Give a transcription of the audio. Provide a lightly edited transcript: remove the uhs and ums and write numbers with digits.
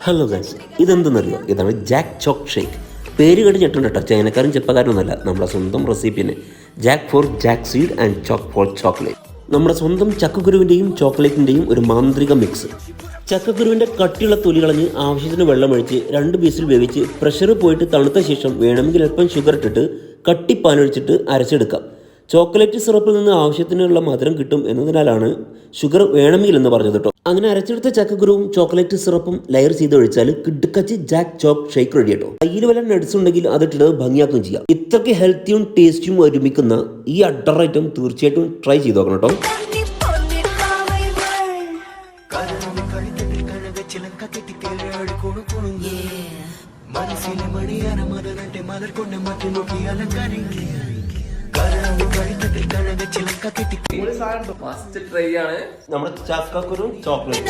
Hello guys, ഇതെന്തെന്നറിയോ? ഇതാണ് Jack chalk shake. പേര് കേട്ട് ഞെട്ടുണ്ട് കേട്ടോ. ചൈനക്കാരും ചെപ്പക്കാരൊന്നുമല്ല, നമ്മുടെ സ്വന്തം റെസിപ്പിന്. Jack for jack seed and choc for chocolate. നമ്മുടെ സ്വന്തം ചക്കക്കുരുവിൻ്റെയും ചോക്ലേറ്റിൻ്റെയും ഒരു മാന്ത്രിക മിക്സ്. ചക്കക്കുരുവിൻ്റെ കട്ടിയുള്ള തൊലി കളഞ്ഞ് ആവശ്യത്തിന് വെള്ളമൊഴിച്ച് 2 പീസിൽ വേവിച്ച് പ്രഷർ പോയിട്ട് തണുത്ത ശേഷം വേണമെങ്കിൽ അല്പം ഷുഗർ ഇട്ടിട്ട് കട്ടിപ്പാനൊഴിച്ചിട്ട് അരച്ചെടുക്കാം. ചോക്ലേറ്റ് സിറപ്പിൽ നിന്ന് ആവശ്യത്തിനുള്ള മധുരം കിട്ടും എന്നതിനാലാണ് ഷുഗർ വേണമെങ്കിൽ എന്ന് പറഞ്ഞത് കേട്ടോ. അങ്ങനെ അരച്ചെടുത്ത ചക്കക്കുരുവും ചോക്ലേറ്റ് സിറപ്പും ലെയർ ചെയ്ത് ഒഴിച്ചാൽ കിടുക്കച്ച് ജാക്ക് ചോക്ക് ഷേക്ക് റെഡി കേട്ടോ. കയ്യിൽ വല്ല നട്സ് ഉണ്ടെങ്കിൽ അതിട്ടിട്ട് ഭംഗിയാക്കുകയും ചെയ്യാം. ഇത്രയ്ക്ക് ഹെൽത്തിയും ടേസ്റ്റിയും ഒരുമിക്കുന്ന ഈ അഡർ ഐറ്റം തീർച്ചയായിട്ടും ട്രൈ ചെയ്ത് നോക്കണം കേട്ടോ. മസ്റ്റ് ട്രൈ ആണ് നമ്മുടെ ചക്കക്കുരു ചോക്ലേറ്റ്.